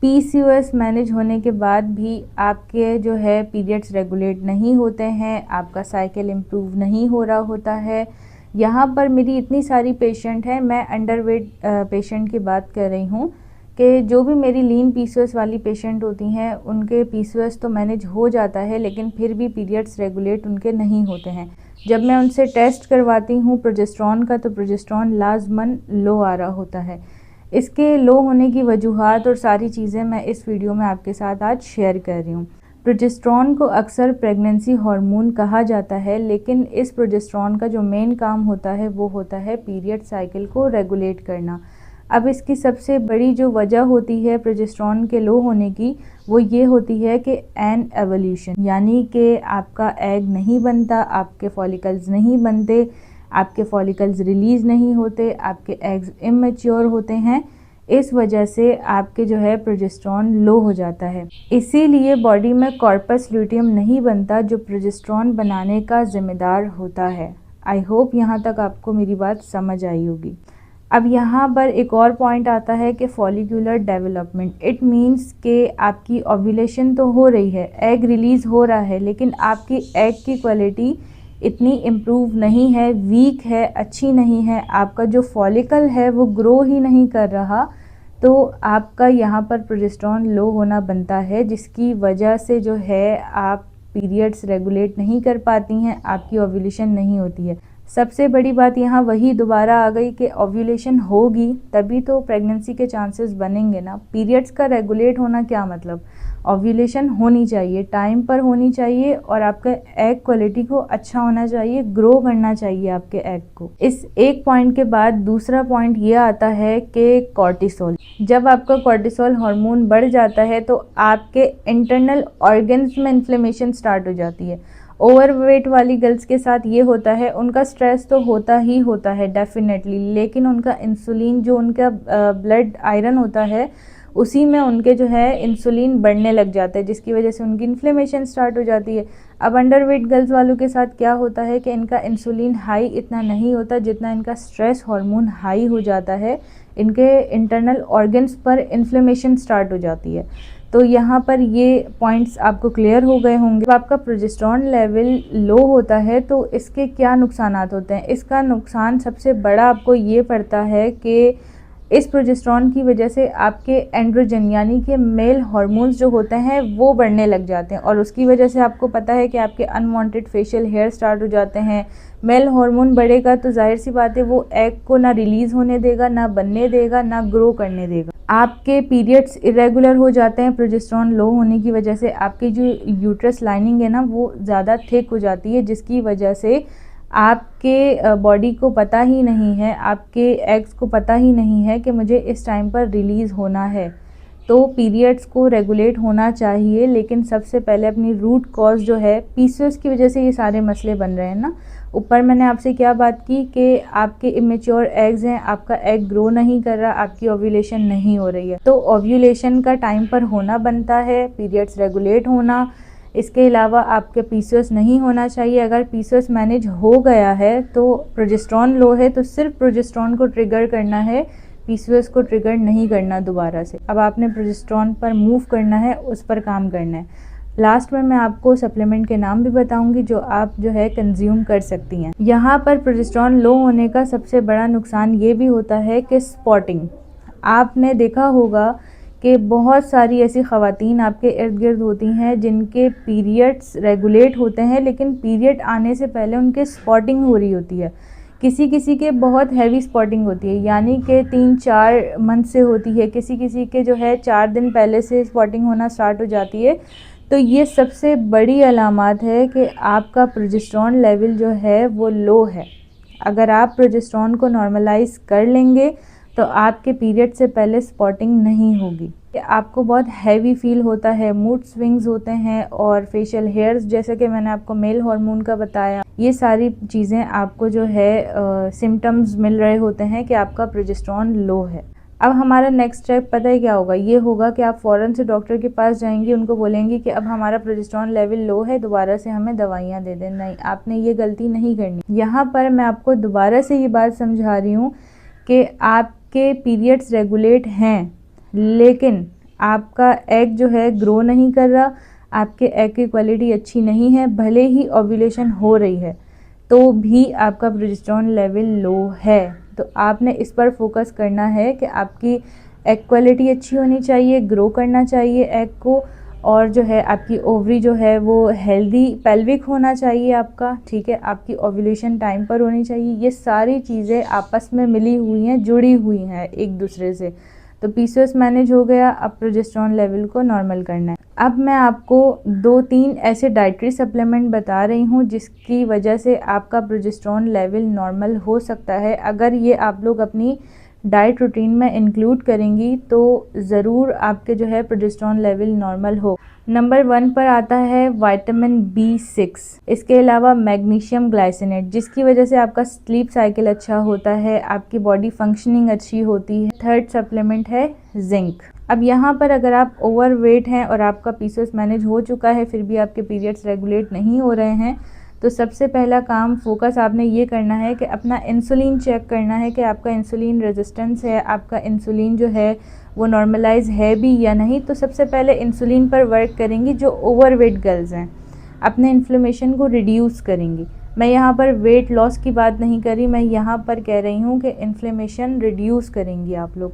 PCOS manage होने के बाद भी आपके जो है पीरियड्स रेगुलेट नहीं होते हैं, आपका साइकिल इम्प्रूव नहीं हो रहा होता है। यहाँ पर मेरी इतनी सारी पेशेंट हैं, मैं अंडरवेट पेशेंट की बात कर रही हूँ कि जो भी मेरी लीन पीसीओएस वाली पेशेंट होती हैं उनके पीसीओएस तो मैनेज हो जाता है, लेकिन फिर भी पीरियड्स रेगुलेट उनके नहीं होते हैं। जब मैं उनसे टेस्ट करवाती हूँ प्रोजेस्टेरॉन का, तो प्रोजेस्टेरॉन लाजमन लो आ रहा होता है। इसके लो होने की वजूहात और सारी चीज़ें मैं इस वीडियो में आपके साथ आज शेयर कर रही हूँ। प्रोजेस्टेरॉन को अक्सर प्रेगनेंसी हार्मोन कहा जाता है, लेकिन इस प्रोजेस्टेरॉन का जो मेन काम होता है वो होता है पीरियड साइकिल को रेगुलेट करना। अब इसकी सबसे बड़ी जो वजह होती है प्रोजेस्टेरॉन के लो होने की, वो ये होती है कि एन एवोल्यूशन, यानी कि आपका एग नहीं बनता, आपके फॉलिकल्स नहीं बनते, आपके फॉलिकल्स रिलीज़ नहीं होते, आपके एग्स इमेच्योर होते हैं। इस वजह से आपके जो है प्रोजेस्टेरॉन लो हो जाता है। इसीलिए बॉडी में कॉर्पस ल्यूटियम नहीं बनता जो प्रोजेस्टेरॉन बनाने का ज़िम्मेदार होता है। आई होप यहाँ तक आपको मेरी बात समझ आई होगी। अब यहाँ पर एक और पॉइंट आता है कि फॉलिक्यूलर डेवलपमेंट। इट मीन्स कि आपकी ओव्यूलेशन तो हो रही है, एग रिलीज़ हो रहा है, लेकिन आपकी एग की क्वालिटी इतनी इम्प्रूव नहीं है, वीक है, अच्छी नहीं है। आपका जो फॉलिकल है वो ग्रो ही नहीं कर रहा, तो आपका यहाँ पर प्रोजेस्टेरॉन लो होना बनता है, जिसकी वजह से जो है आप पीरियड्स रेगुलेट नहीं कर पाती हैं, आपकी ओव्यूलेशन नहीं होती है। सबसे बड़ी बात यहाँ वही दोबारा आ गई कि ओव्यूलेशन होगी तभी तो प्रेगनेंसी के चांसेस बनेंगे ना। पीरियड्स का रेगुलेट होना क्या मतलब, ओव्यूलेशन होनी चाहिए, टाइम पर होनी चाहिए, और आपका एग क्वालिटी को अच्छा होना चाहिए, ग्रो करना चाहिए आपके एग को। इस एक पॉइंट के बाद दूसरा पॉइंट ये आता है कि कॉर्टिसोल। जब आपका कॉर्टिसोल हार्मोन बढ़ जाता है तो आपके इंटरनल ऑर्गन्स में इन्फ्लेमेशन स्टार्ट हो जाती है। ओवरवेट वाली गर्ल्स के साथ ये होता है, उनका स्ट्रेस तो होता ही होता है डेफिनेटली, लेकिन उनका इंसुलिन, जो उनका ब्लड आयरन होता है, उसी में उनके जो है इंसुलिन बढ़ने लग जाता है, जिसकी वजह से उनकी इन्फ्लेमेशन स्टार्ट हो जाती है। अब अंडरवेट गर्ल्स वालों के साथ क्या होता है कि इनका इंसुलिन हाई इतना नहीं होता जितना इनका स्ट्रेस हार्मोन हाई हो जाता है, इनके इंटरनल ऑर्गन्स पर इन्फ्लेमेशन स्टार्ट हो जाती है। तो यहाँ पर ये पॉइंट्स आपको क्लियर हो गए होंगे। जब आपका प्रोजेस्टेरॉन लेवल लो होता है तो इसके क्या नुकसानात होते हैं। इसका नुकसान सबसे बड़ा आपको ये पड़ता है कि इस प्रोजेस्टेरॉन की वजह से आपके एंड्रोजन यानी कि मेल हार्मोन्स जो होते हैं वो बढ़ने लग जाते हैं, और उसकी वजह से आपको पता है कि आपके अनवांटेड फेशियल हेयर स्टार्ट हो जाते हैं। मेल हार्मोन बढ़ेगा तो जाहिर सी बात है वो एग को ना रिलीज़ होने देगा, ना बनने देगा, ना ग्रो करने देगा। आपके पीरियड्स इरेगुलर हो जाते हैं प्रोजेस्टेरॉन लो होने की वजह से। आपकी जो यूट्रस लाइनिंग है ना वो ज़्यादा थिक हो जाती है, जिसकी वजह से आपके बॉडी को पता ही नहीं है, आपके एग्स को पता ही नहीं है कि मुझे इस टाइम पर रिलीज़ होना है। तो पीरियड्स को रेगुलेट होना चाहिए, लेकिन सबसे पहले अपनी रूट कॉज जो है पीसीओएस की वजह से ये सारे मसले बन रहे हैं ना। ऊपर मैंने आपसे क्या बात की कि आपके इमेच्योर एग्स हैं, आपका एग ग्रो नहीं कर रहा, आपकी ओव्यूलेशन नहीं हो रही है। तो ओव्यूलेशन का टाइम पर होना बनता है, पीरियड्स रेगुलेट होना, इसके अलावा आपके पीसीओएस नहीं होना चाहिए। अगर पीसीओएस मैनेज हो गया है तो प्रोजेस्टेरॉन लो है तो सिर्फ प्रोजेस्टेरॉन को ट्रिगर करना है, पीसीओएस को ट्रिगर नहीं करना दोबारा से। अब आपने प्रोजेस्टेरॉन पर मूव करना है, उस पर काम करना है। लास्ट में मैं आपको सप्लीमेंट के नाम भी बताऊंगी जो आप जो है कंज्यूम कर सकती हैं। यहाँ पर प्रोजेस्टेरॉन लो होने का सबसे बड़ा नुकसान ये भी होता है कि स्पॉटिंग। आपने देखा होगा कि बहुत सारी ऐसी ख़वातीन आपके इर्द गिर्द होती हैं जिनके पीरियड्स रेगुलेट होते हैं, लेकिन पीरियड आने से पहले उनके स्पॉटिंग हो रही होती है। किसी किसी के बहुत हैवी स्पॉटिंग होती है, यानी कि 3-4 मंथ से होती है, किसी किसी के जो है 4 दिन पहले से स्पॉटिंग होना स्टार्ट हो जाती है। तो ये सबसे बड़ी अलामत है कि आपका प्रोजेस्टेरॉन लेवल जो है वो लो है। अगर आप प्रोजेस्टेरॉन को नॉर्मलाइज कर लेंगे तो आपके पीरियड से पहले स्पॉटिंग नहीं होगी। आपको बहुत हैवी फील होता है, मूड स्विंग्स होते हैं, और फेशियल हेयर्स, जैसे कि मैंने आपको मेल हार्मोन का बताया, ये सारी चीज़ें आपको जो है सिम्टम्स मिल रहे होते हैं कि आपका प्रोजेस्टेरॉन लो है। अब हमारा नेक्स्ट स्टेप पता है क्या होगा, ये होगा कि आप फ़ौरन से डॉक्टर के पास जाएंगी, उनको बोलेंगी कि अब हमारा प्रोजेस्टेरॉन लेवल लो है, दोबारा से हमें दवाइयाँ दे दें। नहीं, आपने ये गलती नहीं करनी। यहाँ पर मैं आपको दोबारा से ये बात समझा रही हूँ कि आपके पीरियड्स रेगुलेट हैं, लेकिन आपका एग जो है ग्रो नहीं कर रहा, आपके एग की क्वालिटी अच्छी नहीं है, भले ही ओव्यूलेशन हो रही है तो भी आपका प्रोजेस्टेरॉन लेवल लो है। तो आपने इस पर फोकस करना है कि आपकी एग क्वालिटी अच्छी होनी चाहिए, ग्रो करना चाहिए एग को, और जो है आपकी ओवरी जो है वो हेल्दी पेल्विक होना चाहिए आपका, ठीक है, आपकी ओव्यूलेशन टाइम पर होनी चाहिए। ये सारी चीज़ें आपस में मिली हुई हैं, जुड़ी हुई हैं एक दूसरे से। तो पीसीओएस मैनेज हो गया, अब प्रोजेस्टेरॉन लेवल को नॉर्मल करना है। अब मैं आपको 2-3 ऐसे डाइटरी सप्लीमेंट बता रही हूँ जिसकी वजह से आपका प्रोजेस्टेरॉन लेवल नॉर्मल हो सकता है। अगर ये आप लोग अपनी डाइट रूटीन में इंक्लूड करेंगी तो ज़रूर आपके जो है प्रोजेस्टेरॉन लेवल नॉर्मल हो। नंबर 1 पर आता है विटामिन B6, इसके अलावा मैग्नीशियम ग्लाइसिनेट, जिसकी वजह से आपका स्लीप साइकिल अच्छा होता है, आपकी बॉडी फंक्शनिंग अच्छी होती है। थर्ड सप्लीमेंट है जिंक। अब यहाँ पर अगर आप ओवरवेट हैं और आपका पीसीओएस मैनेज हो चुका है फिर भी आपके पीरियड्स रेगुलेट नहीं हो रहे हैं, तो सबसे पहला काम फोकस आपने ये करना है कि अपना इंसुलिन चेक करना है कि आपका इंसुलिन रेजिस्टेंस है, आपका इंसुलिन जो है वो नॉर्मलाइज है भी या नहीं। तो सबसे पहले इंसुलिन पर वर्क करेंगी जो ओवरवेट गर्ल्स हैं, अपने इन्फ्लेमेशन को रिड्यूस करेंगी। मैं यहाँ पर वेट लॉस की बात नहीं कर रही, मैं यहाँ पर कह रही हूँ कि इन्फ्लेमेशन रिड्यूस करेंगी आप लोग।